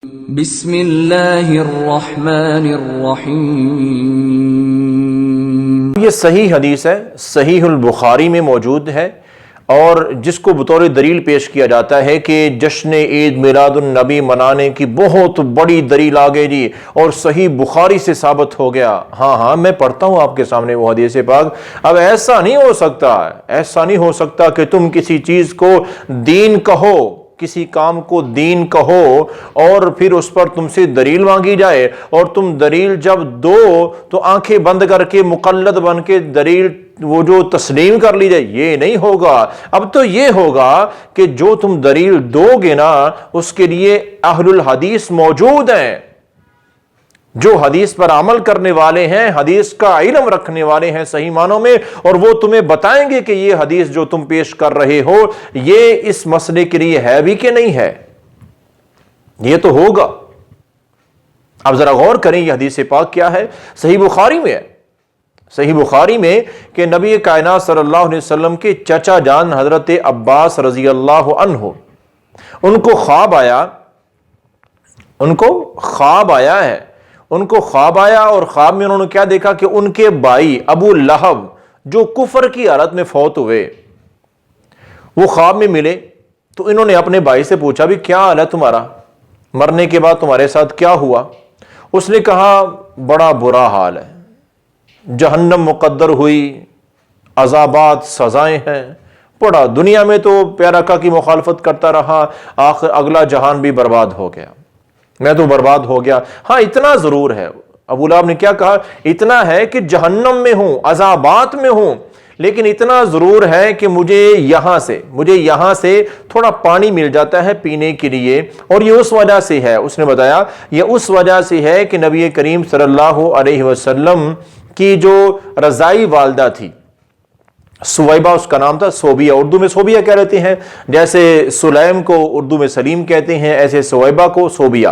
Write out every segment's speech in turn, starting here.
بسم اللہ الرحمن الرحیم۔ یہ صحیح حدیث ہے، صحیح البخاری میں موجود ہے، اور جس کو بطور دلیل پیش کیا جاتا ہے کہ جشن عید میلاد النبی منانے کی بہت بڑی دلیل آگے جی، اور صحیح بخاری سے ثابت ہو گیا۔ ہاں میں پڑھتا ہوں آپ کے سامنے وہ حدیث پاک۔ اب ایسا نہیں ہو سکتا کہ تم کسی چیز کو دین کہو، کسی کام کو دین کہو، اور پھر اس پر تم سے دلیل مانگی جائے، اور تم دلیل جب دو تو آنکھیں بند کر کے مقلد بن کے دلیل وہ جو تسلیم کر لی جائے۔ یہ نہیں ہوگا۔ اب تو یہ ہوگا کہ جو تم دلیل دو گے نا، اس کے لیے اہل الحدیث موجود ہیں، جو حدیث پر عمل کرنے والے ہیں، حدیث کا علم رکھنے والے ہیں صحیح معنوں میں، اور وہ تمہیں بتائیں گے کہ یہ حدیث جو تم پیش کر رہے ہو یہ اس مسئلے کے لیے ہے بھی کہ نہیں ہے۔ یہ تو ہوگا۔ اب ذرا غور کریں یہ حدیث پاک کیا ہے۔ صحیح بخاری میں ہے، صحیح بخاری میں کہ نبی کائنات صلی اللہ علیہ وسلم کے چچا جان حضرت عباس رضی اللہ عنہ، ان کو خواب آیا اور خواب میں انہوں نے کیا دیکھا کہ ان کے بھائی ابو لہب جو کفر کی حالت میں فوت ہوئے، وہ خواب میں ملے۔ تو انہوں نے اپنے بھائی سے پوچھا بھی کیا حال ہے تمہارا، مرنے کے بعد تمہارے ساتھ کیا ہوا؟ اس نے کہا بڑا برا حال ہے، جہنم مقدر ہوئی، عذابات سزائیں ہیں، پڑا دنیا میں تو پیارا آقا کی مخالفت کرتا رہا، آخر اگلا جہان بھی برباد ہو گیا، میں تو برباد ہو گیا۔ ہاں اتنا ضرور ہے، ابو لہب نے کیا کہا، اتنا ہے کہ جہنم میں ہوں، عذابات میں ہوں، لیکن اتنا ضرور ہے کہ مجھے یہاں سے تھوڑا پانی مل جاتا ہے پینے کے لیے، اور یہ اس وجہ سے ہے، اس نے بتایا یہ اس وجہ سے ہے کہ نبی کریم صلی اللہ علیہ وسلم کی جو رضائی والدہ تھی، سویبہ اس کا نام تھا، صوبیہ، اردو میں صوبیہ کہہ رہتے ہیں، جیسے سلیم کو اردو میں سلیم کہتے ہیں، ایسے سویبہ کو صوبیہ۔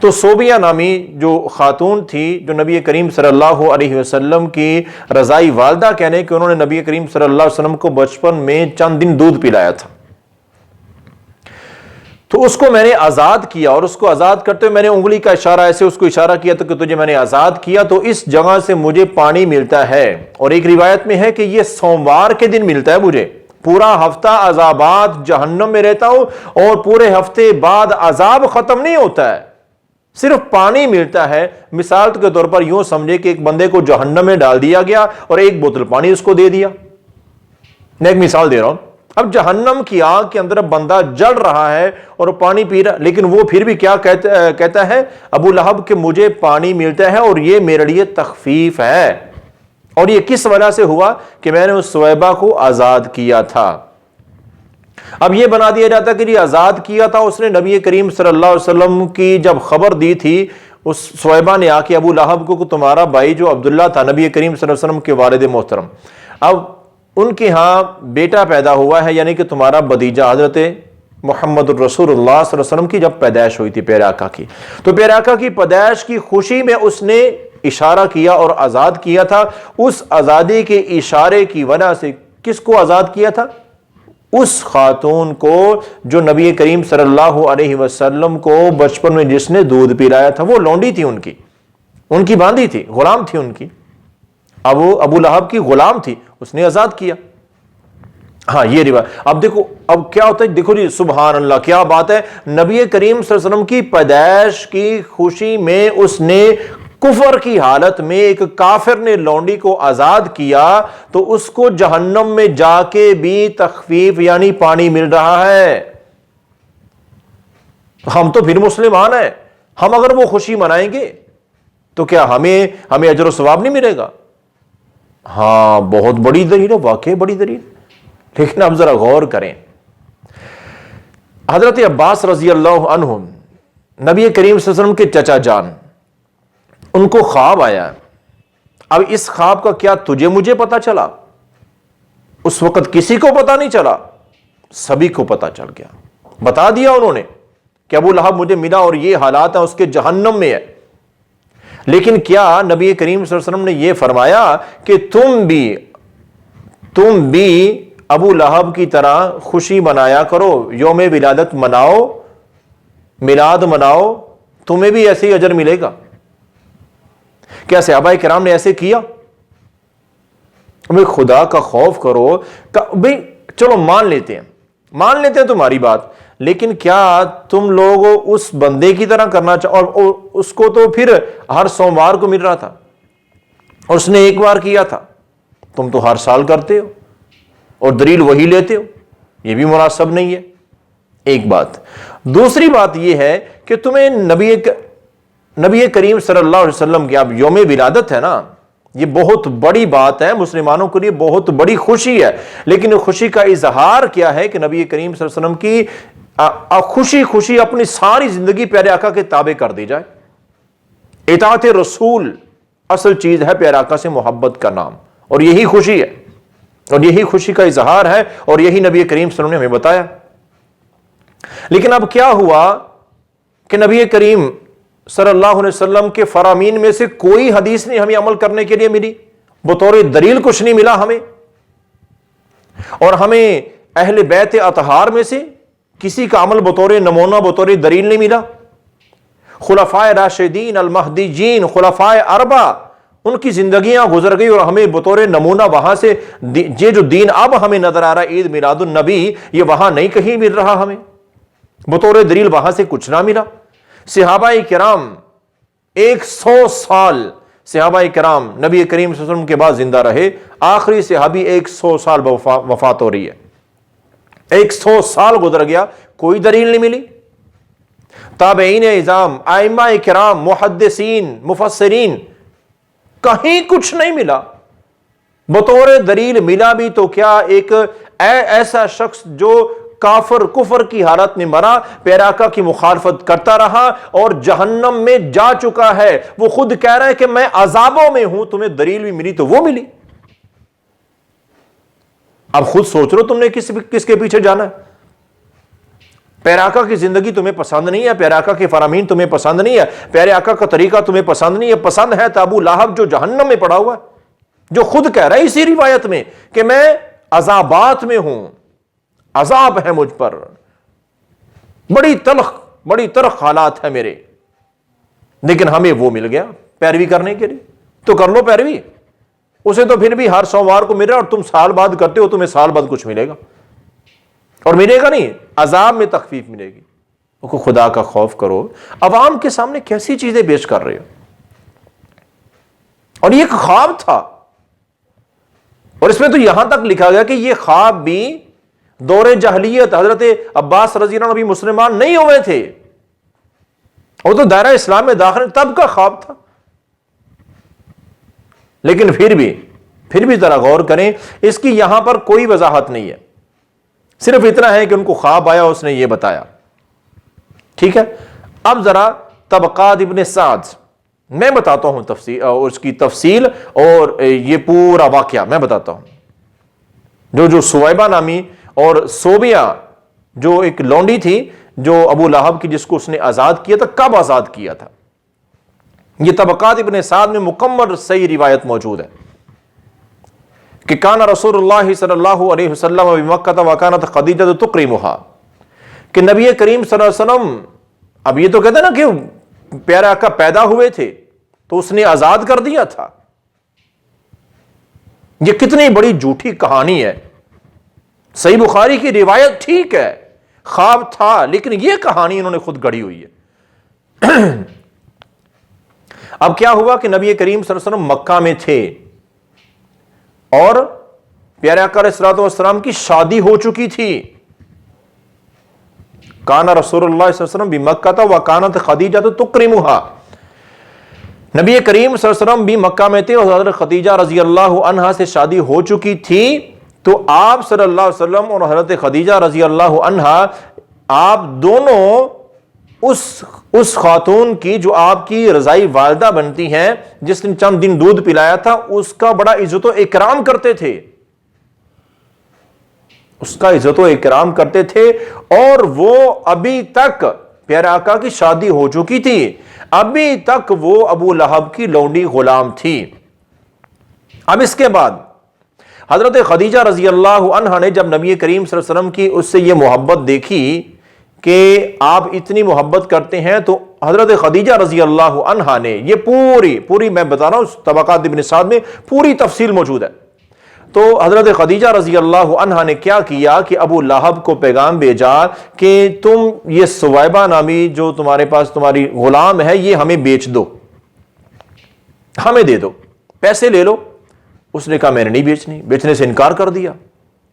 تو صوبیہ نامی جو خاتون تھی، جو نبی کریم صلی اللہ علیہ وسلم کی رضائی والدہ کہنے کہ انہوں نے نبی کریم صلی اللہ علیہ وسلم کو بچپن میں چند دن دودھ پلایا تھا، تو اس کو میں نے آزاد کیا، اور اس کو آزاد کرتے ہوئے میں نے انگلی کا اشارہ ایسے اس کو اشارہ کیا تو کہ تجھے میں نے آزاد کیا، تو اس جگہ سے مجھے پانی ملتا ہے، اور ایک روایت میں ہے کہ یہ سوموار کے دن ملتا ہے مجھے، پورا ہفتہ عذابات جہنم میں رہتا ہوں، اور پورے ہفتے بعد عذاب ختم نہیں ہوتا ہے، صرف پانی ملتا ہے۔ مثال کے طور پر یوں سمجھے کہ ایک بندے کو جہنم میں ڈال دیا گیا اور ایک بوتل پانی اس کو دے دیا، میں ایک مثال دے رہا ہوں۔ اب جہنم کی آگ کے اندر بندہ جل رہا ہے اور پانی پی رہا، لیکن وہ پھر بھی کیا کہتا ہے ابو لہب کہ مجھے پانی ملتا ہے اور یہ میرے لیے تخفیف ہے، اور یہ کس وجہ سے ہوا کہ میں نے اس سویبہ کو آزاد کیا تھا۔ اب یہ بنا دیا جاتا کہ یہ آزاد کیا تھا اس نے، نبی کریم صلی اللہ علیہ وسلم کی جب خبر دی تھی اس سویبہ نے آ کے ابو لہب کو کہ تمہارا بھائی جو عبداللہ تھا، نبی کریم صلی اللہ علیہ وسلم کے والد محترم، اب ان کے ہاں بیٹا پیدا ہوا ہے، یعنی کہ تمہارا بھتیجا حضرت محمد الرسول اللہ صلی اللہ علیہ وسلم کی جب پیدائش ہوئی تھی پیارے آقا کی، تو پیارے آقا کی پیدائش کی خوشی میں اس نے اشارہ کیا اور آزاد کیا تھا۔ اس آزادی کے اشارے کی وجہ سے کس کو آزاد کیا تھا؟ اس خاتون کو جو نبی کریم صلی اللہ علیہ وسلم کو بچپن میں جس نے دودھ پلایا تھا، وہ لونڈی تھی، ان کی باندھی تھی، غلام تھی ان کی، ابو لہب کی غلام تھی، اس نے آزاد کیا۔ ہاں یہ روایت۔ اب دیکھو اب کیا ہوتا ہے، دیکھو جی سبحان اللہ کیا بات ہے، نبی کریم صلی اللہ علیہ وسلم کی پیدائش کی خوشی میں اس نے کفر کی حالت میں ایک کافر نے لونڈی کو آزاد کیا، تو اس کو جہنم میں جا کے بھی تخفیف یعنی پانی مل رہا ہے۔ ہم تو پھر مسلمان ہیں، ہم اگر وہ خوشی منائیں گے تو کیا ہمیں اجر و ثواب نہیں ملے گا؟ ہاں بہت بڑی دلیل ہے، واقعی بڑی دلیل، لیکن اب ذرا غور کریں۔ حضرت عباس رضی اللہ عنہ نبی کریم صلی اللہ علیہ وسلم کے چچا جان، ان کو خواب آیا۔ اب اس خواب کا کیا تجھے مجھے پتا چلا؟ اس وقت کسی کو پتا نہیں چلا، سبھی کو پتا چل گیا، بتا دیا انہوں نے کہ ابو لہب مجھے ملا اور یہ حالات ہیں اس کے، جہنم میں ہے۔ لیکن کیا نبی کریم صلی اللہ علیہ وسلم نے یہ فرمایا کہ تم بھی ابو لہب کی طرح خوشی منایا کرو، یوم ولادت مناؤ، میلاد مناؤ، تمہیں بھی ایسے ہی اجر ملے گا۔ کیا صحابہ کرام نے ایسے کیا؟ بھئی خدا کا خوف کرو، بھئی چلو مان لیتے ہیں تمہاری بات، لیکن کیا تم لوگ اس بندے کی طرح کرنا اور اس کو تو پھر ہر سوموار کو مل رہا تھا اور اس نے ایک بار کیا تھا، تم تو ہر سال کرتے ہو اور دلیل وہی لیتے ہو، یہ بھی مناسب نہیں ہے، ایک بات۔ دوسری بات یہ ہے کہ تمہیں نبی کریم صلی اللہ علیہ وسلم کی اب یوم ولادت ہے نا، یہ بہت بڑی بات ہے، مسلمانوں کے لیے بہت بڑی خوشی ہے، لیکن خوشی کا اظہار کیا ہے کہ نبی کریم صلی اللہ علیہ وسلم کی خوشی اپنی ساری زندگی پیارے آقا کے تابع کر دی جائے۔ اطاعت رسول اصل چیز ہے پیارے آقا سے محبت کا نام، اور یہی خوشی ہے اور یہی خوشی کا اظہار ہے، اور یہی نبی کریم صلی اللہ علیہ وسلم نے ہمیں بتایا۔ لیکن اب کیا ہوا کہ نبی کریم صلی اللہ علیہ وسلم کے فرامین میں سے کوئی حدیث نہیں ہمیں عمل کرنے کے لیے ملی، بطور دلیل کچھ نہیں ملا ہمیں، اور ہمیں اہل بیت اطہار میں سے کسی کا عمل بطور نمونہ بطور دلیل نہیں ملا۔ خلفائے راشدین المہدیین خلفائے اربعہ ان کی زندگیاں گزر گئی اور ہمیں بطور نمونہ وہاں سے یہ جو دین اب ہمیں نظر آ رہا ہے عید میلاد النبی، یہ وہاں نہیں کہیں مل رہا، ہمیں بطور دلیل وہاں سے کچھ نہ ملا۔ صحابہ کرام 100 سال صحابہ کرام نبی کریم صلی اللہ علیہ وسلم کے بعد زندہ رہے، آخری صحابی 100 سال وفات ہو رہی ہے، 100 سال گزر گیا، کوئی دلیل نہیں ملی۔ تابعین اعظام ائمہ کرام محدثین مفسرین کہیں کچھ نہیں ملا، بطور دلیل ملا بھی تو کیا ایک ایسا شخص جو کفر کی حالت میں مرا، پیارے آقا کی مخالفت کرتا رہا اور جہنم میں جا چکا ہے، وہ خود کہہ رہا ہے کہ میں عذابوں میں ہوں، تمہیں دلیل بھی ملی تو وہ ملی۔ اب خود سوچ لو تم نے کس کے پیچھے جانا ہے؟ پیارے آقا کی زندگی تمہیں پسند نہیں ہے، پیارے آقا کے فرامین تمہیں پسند نہیں ہے، پیارے آقا کا طریقہ تمہیں پسند نہیں ہے، پسند ہے تو ابو لہب جو جہنم میں پڑا ہوا ہے، جو خود کہہ رہا ہے اسی روایت میں کہ میں عذابات میں ہوں، عذاب ہے مجھ پر، بڑی تلخ حالات ہے میرے، لیکن ہمیں وہ مل گیا پیروی کرنے کے لیے، تو کر لو پیروی، اسے تو پھر بھی ہر سوموار کو مل رہا اور تم سال بعد کرتے ہو، تمہیں سال بعد کچھ ملے گا، اور ملے گا نہیں، عذاب میں تخفیف ملے گی۔ خدا کا خوف کرو، عوام کے سامنے کیسی چیزیں پیش کر رہے ہو؟ اور یہ ایک خواب تھا، اور اس میں تو یہاں تک لکھا گیا کہ یہ خواب بھی دور جاہلیت حضرت عباس رضی اللہ عنہ بھی مسلمان نہیں ہوئے تھے، وہ تو دائرہ اسلام میں داخل تب کا خواب تھا، لیکن پھر بھی ذرا غور کریں، اس کی یہاں پر کوئی وضاحت نہیں ہے، صرف اتنا ہے کہ ان کو خواب آیا، اس نے یہ بتایا، ٹھیک ہے۔ اب ذرا طبقات ابن سعد میں بتاتا ہوں اس کی تفصیل اور یہ پورا واقعہ میں بتاتا ہوں۔ جو سویبہ نامی اور صوبیہ جو ایک لونڈی تھی جو ابو لہب کی، جس کو اس نے آزاد کیا تھا، کب آزاد کیا تھا، یہ طبقات ابن سعد میں مکمل صحیح روایت موجود ہے کہ کان رسول اللہ صلی اللہ علیہ وسلم بمکہ وکانت خدیجہ تکرمھا، کہ نبی کریم صلی اللہ علیہ وسلم، اب یہ تو کہتے ہیں نا کہ پیارے آقا پیدا ہوئے تھے تو اس نے آزاد کر دیا تھا، یہ کتنی بڑی جھوٹی کہانی ہے۔ صحیح بخاری کی روایت ٹھیک ہے، خواب تھا، لیکن یہ کہانی انہوں نے خود گڑھی ہوئی ہے۔ اب کیا ہوا کہ نبی کریم صلی اللہ علیہ وسلم مکہ میں تھے اور پیارے آقا علیہ الصلوۃ والسلام کی شادی ہو چکی تھی۔ کان رسول اللہ صلی اللہ علیہ وسلم بمکہ وکانت خدیجہ تکرمھا، نبی کریم صلی اللہ علیہ وسلم بھی مکہ میں تھے اور حضرت خدیجہ رضی اللہ عنہا سے شادی ہو چکی تھی، تو آپ صلی اللہ علیہ وسلم اور حضرت خدیجہ رضی اللہ عنہا، آپ دونوں اس خاتون کی جو آپ کی رضائی والدہ بنتی ہیں، جس نے چند دن دودھ پلایا تھا، اس کا بڑا عزت و اکرام کرتے تھے، اس کا عزت و اکرام کرتے تھے، اور وہ ابھی تک پیارے آقا کی شادی ہو چکی تھی، ابھی تک وہ ابو لہب کی لونڈی غلام تھی۔ اب اس کے بعد حضرت خدیجہ رضی اللہ عنہا نے جب نبی کریم صلی اللہ علیہ وسلم کی اس سے یہ محبت دیکھی کہ آپ اتنی محبت کرتے ہیں تو حضرت خدیجہ رضی اللہ عنہا نے یہ پوری میں بتا رہا ہوں طبقات ابن سعد میں پوری تفصیل موجود ہے. تو حضرت خدیجہ رضی اللہ عنہا نے کیا کیا کہ ابو لہب کو پیغام بھیجا کہ تم یہ سویبہ نامی جو تمہارے پاس تمہاری غلام ہے یہ ہمیں بیچ دو، ہمیں دے دو، پیسے لے لو. اس نے کہا میں نے نہیں بیچنی، بیچنے سے انکار کر دیا.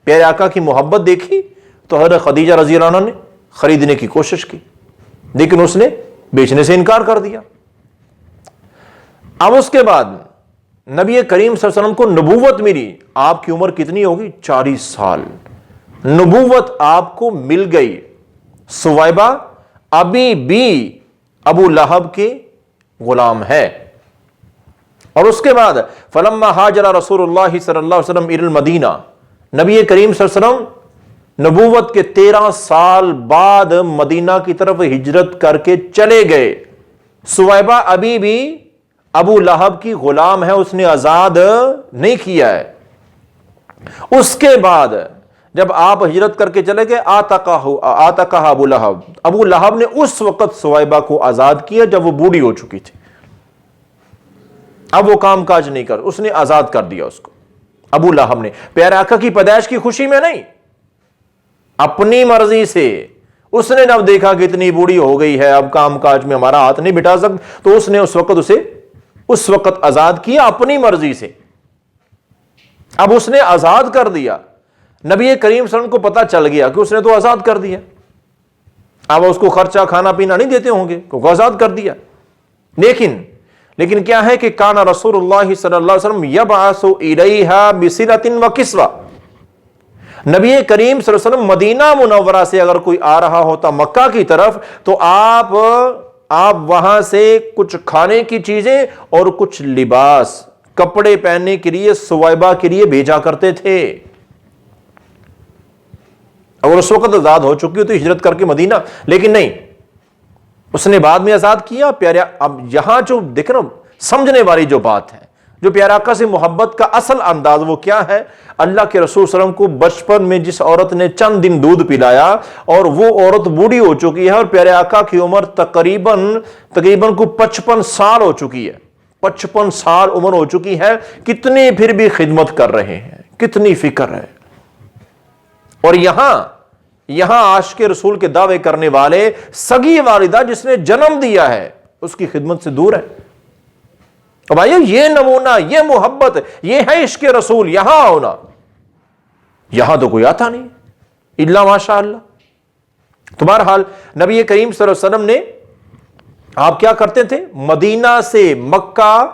پیارے آقا کی محبت دیکھی تو حضرت خدیجہ رضی اللہ عنہ نے خریدنے کی کوشش کی، لیکن اس نے بیچنے سے انکار کر دیا. اب اس کے بعد نبی کریم صلی اللہ علیہ وسلم کو نبوت ملی. آپ کی عمر کتنی ہوگی؟ 40 سال. نبوت آپ کو مل گئی. سویبہ ابھی بھی ابو لہب کے غلام ہے. اور اس کے بعد فلما ہاجر رسول اللہ صلی اللہ علیہ وسلم الی المدینہ، نبی کریم صلی اللہ علیہ وسلم نبوت کے 13 سال بعد مدینہ کی طرف ہجرت کر کے چلے گئے. سویبہ ابھی بھی ابو لہب کی غلام ہے، اس نے آزاد نہیں کیا ہے. اس کے بعد جب آپ ہجرت کر کے چلے گئے آتقہ ابو لہب، ابو لہب نے اس وقت سویبہ کو آزاد کیا جب وہ بوڑھی ہو چکی تھی. اب وہ کام کاج نہیں کر، اس نے آزاد کر دیا اس کو ابو لہب نے. پیارے آقا کی پیدائش کی خوشی میں نہیں، اپنی مرضی سے. اس نے جب دیکھا کہ اتنی بوڑھی ہو گئی ہے اب کام کاج میں ہمارا ہاتھ نہیں بٹا سکتا، تو اس نے اس وقت آزاد کیا اپنی مرضی سے. اب اس نے آزاد کر دیا. نبی کریم صلی اللہ علیہ وسلم کو پتا چل گیا کہ اس نے تو آزاد کر دیا. اب اس کو خرچہ کھانا پینا نہیں دیتے ہوں گے کیونکہ آزاد کر دیا. لیکن کیا ہے کہ کان رسول اللہ صلی اللہ علیہ وسلم یبعث الیہا بصلۃ وکسوۃ. نبی کریم صلی اللہ علیہ وسلم مدینہ منورہ سے اگر کوئی آ رہا ہوتا مکہ کی طرف تو آپ وہاں سے کچھ کھانے کی چیزیں اور کچھ لباس کپڑے پہننے کے لیے سویبہ کے لیے بھیجا کرتے تھے. اگر اس وقت آزاد ہو چکی ہو تو ہجرت کر کے مدینہ، لیکن نہیں، اس نے بعد میں آزاد کیا. پیارے اب یہاں جو دیکھنا سمجھنے والی جو بات ہے، جو پیارے آقا سے محبت کا اصل انداز وہ کیا ہے. اللہ کے رسول صلی اللہ علیہ وسلم کو بچپن میں جس عورت نے چند دن دودھ پلایا اور وہ عورت بوڑھی ہو چکی ہے اور پیارے آقا کی عمر تقریباً کو 55 سال ہو چکی ہے. 55 سال عمر ہو چکی ہے، کتنی پھر بھی خدمت کر رہے ہیں، کتنی فکر ہے. اور یہاں عاشق رسول کے دعوے کرنے والے سگی والدہ جس نے جنم دیا ہے اس کی خدمت سے دور ہے. بھائی یہ نمونہ، یہ محبت، یہ ہے عشق رسول. یہاں ہونا، یہاں تو کوئی آتا نہیں الا ماشاء اللہ. تمہارا حال نبی کریم صلی اللہ علیہ وسلم نے آپ کیا کرتے تھے؟ مدینہ سے مکہ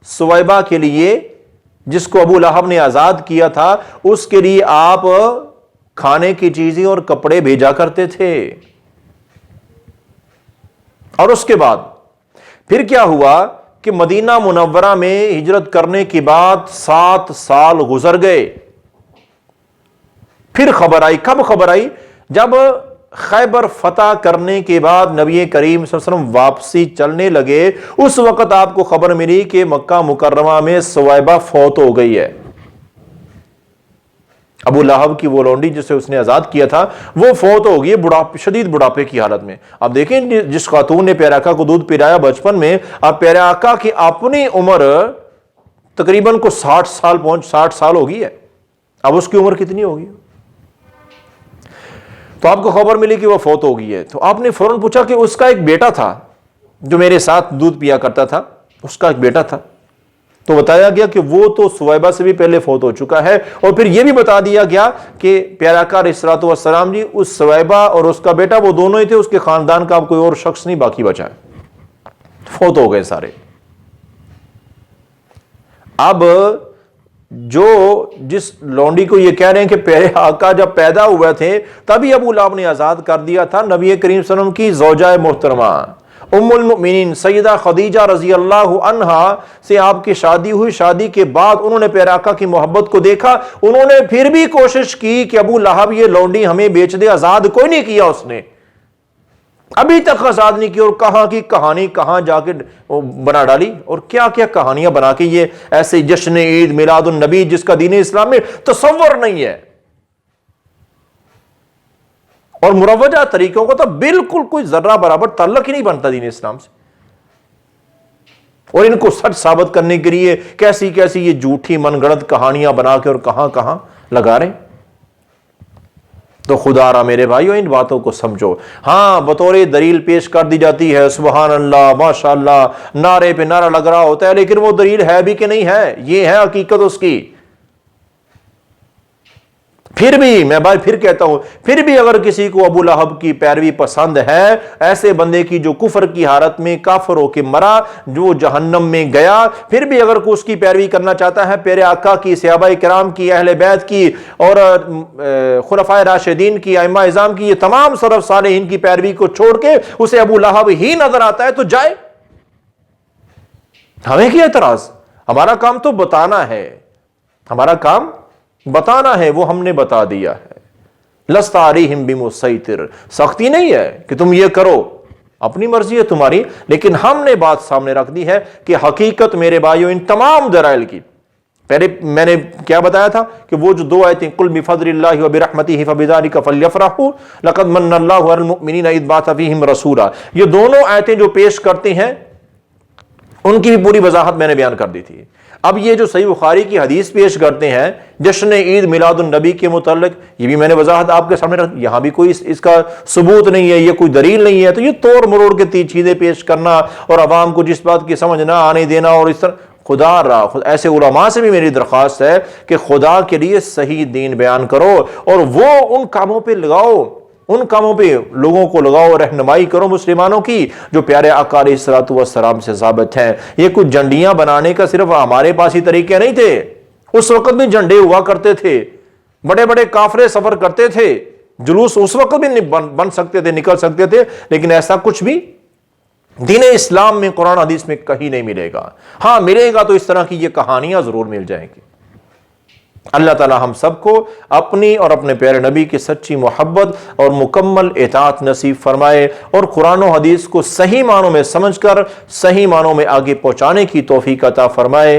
سویبہ کے لیے جس کو ابو لہب نے آزاد کیا تھا اس کے لیے آپ کھانے کی چیزیں اور کپڑے بھیجا کرتے تھے. اور اس کے بعد پھر کیا ہوا کہ مدینہ منورہ میں ہجرت کرنے کے بعد 7 سال گزر گئے. پھر خبر آئی. کب خبر آئی؟ جب خیبر فتح کرنے کے بعد نبی کریم صلی اللہ علیہ وسلم واپسی چلنے لگے اس وقت آپ کو خبر ملی کہ مکہ مکرمہ میں سویبہ فوت ہو گئی ہے. ابو لہب کی وہ لونڈی جسے اس نے آزاد کیا تھا وہ فوت ہو گئی شدید بڑھاپے کی حالت میں. اب دیکھیں جس خاتون نے پیارے آقا کو دودھ پلایا بچپن میں، اب پیارے آقا کی اپنی عمر تقریباً کو 60 سال ہو گئی ہے. اب اس کی عمر کتنی ہوگی؟ تو آپ کو خبر ملی کہ وہ فوت ہو گئی ہے. تو آپ نے فوراً پوچھا کہ اس کا ایک بیٹا تھا جو میرے ساتھ دودھ پیا کرتا تھا، اس کا ایک بیٹا تھا. تو بتایا گیا کہ وہ تو سویبہ سے بھی پہلے فوت ہو چکا ہے. اور پھر یہ بھی بتا دیا گیا کہ پیارے آقا علیہ الصلوۃ والسلام جی اس سویبہ اور اس کا بیٹا وہ دونوں ہی تھے، اس کے خاندان کا اب کوئی اور شخص نہیں باقی بچا ہے، فوت ہو گئے سارے. اب جس لونڈی کو یہ کہہ رہے ہیں کہ پیارے آقا جب پیدا ہوئے تھے تبھی ابو لہب نے آزاد کر دیا تھا، نبی کریم صلی اللہ علیہ وسلم کی زوجہ محترمہ ام المؤمنین سیدہ خدیجہ رضی اللہ عنہا سے آپ کی شادی ہوئی. شادی کے بعد انہوں نے پیارے آقا کی محبت کو دیکھا، انہوں نے پھر بھی کوشش کی کہ ابو لہب یہ لونڈی ہمیں بیچ دے. آزاد کوئی نہیں کیا اس نے، ابھی تک آزاد نہیں کی. اور کہاں کی کہانی کہاں جا کے بنا ڈالی، اور کیا کیا کہانیاں بنا کے یہ ایسے جشن عید میلاد النبی جس کا دین اسلام میں تصور نہیں ہے. اور مروجہ طریقوں کو تو بالکل کوئی ذرہ برابر تعلق ہی نہیں بنتا دین اسلام سے، اور ان کو سچ ثابت کرنے کے لیے کیسی کیسی یہ جھوٹی من گڑت کہانیاں بنا کے اور کہاں کہاں لگا رہے ہیں۔ تو خدا را میرے بھائیو ان باتوں کو سمجھو۔ ہاں بطور دلیل پیش کر دی جاتی ہے، سبحان اللہ ماشاء اللہ، نعرے پہ نعرہ لگ رہا ہوتا ہے، لیکن وہ دلیل ہے بھی کہ نہیں ہے، یہ ہے حقیقت اس کی۔ پھر بھی میں بھائی پھر کہتا ہوں، پھر بھی اگر کسی کو ابو لہب کی پیروی پسند ہے، ایسے بندے کی جو کفر کی حالت میں کافر ہو کے مرا، جو جہنم میں گیا، پھر بھی اگر کوئی اس کی پیروی کرنا چاہتا ہے، پیارے آقا کی، صحابہ کرام کی، اہل بیت کی اور خلفائے راشدین کی، ائمہ اعظام کی، یہ تمام سلف صالحین کی پیروی کو چھوڑ کے اسے ابو لہب ہی نظر آتا ہے تو جائے، ہمیں کیا اعتراض؟ ہمارا کام تو بتانا ہے، ہمارا کام بتانا ہے، وہ ہم نے بتا دیا ہے۔ لست علیہم بمسیطر، سختی نہیں ہے کہ تم یہ کرو، اپنی مرضی ہے تمہاری، لیکن ہم نے بات سامنے رکھ دی ہے کہ حقیقت میرے بھائیو ان تمام دلائل کی، پہلے میں نے کیا بتایا تھا کہ وہ جو دو آیتیں قل بفضل اللہ وبرحمتہ فبذلک فلیفرحوا لقد من اللہ علی المؤمنین اذ بعث فیہم رسولا، یہ دونوں آیتیں جو پیش کرتے ہیں ان کی بھی پوری وضاحت میں نے بیان کر دی تھی۔ اب یہ جو صحیح بخاری کی حدیث پیش کرتے ہیں جشن عید میلاد النبی کے متعلق، یہ بھی میں نے وضاحت آپ کے سامنے رکھ، یہاں بھی کوئی اس کا ثبوت نہیں ہے، یہ کوئی دلیل نہیں ہے، تو یہ توڑ مروڑ کے چیزیں پیش کرنا اور عوام کو جس بات کی سمجھ نہ آنے دینا، اور اس طرح خدا را ایسے علماء سے بھی میری درخواست ہے کہ خدا کے لیے صحیح دین بیان کرو، اور وہ ان کاموں پہ لگاؤ، ان کاموں پہ لوگوں کو لگاؤ، رہنمائی کرو مسلمانوں کی جو پیارے آقا علیہ الصلوۃ والسلام سے ثابت ہیں۔ یہ کچھ جھنڈیاں بنانے کا صرف ہمارے پاس ہی طریقے نہیں تھے، اس وقت بھی جھنڈے ہوا کرتے تھے، بڑے بڑے قافلے سفر کرتے تھے، جلوس اس وقت بھی بن سکتے تھے، نکل سکتے تھے، لیکن ایسا کچھ بھی دین اسلام میں قرآن حدیث میں کہیں نہیں ملے گا۔ ہاں ملے گا تو اس طرح کی یہ کہانیاں ضرور مل جائیں گی۔ اللہ تعالی ہم سب کو اپنی اور اپنے پیارے نبی کی سچی محبت اور مکمل اطاعت نصیب فرمائے، اور قرآن و حدیث کو صحیح معنوں میں سمجھ کر صحیح معنوں میں آگے پہنچانے کی توفیق عطا فرمائے۔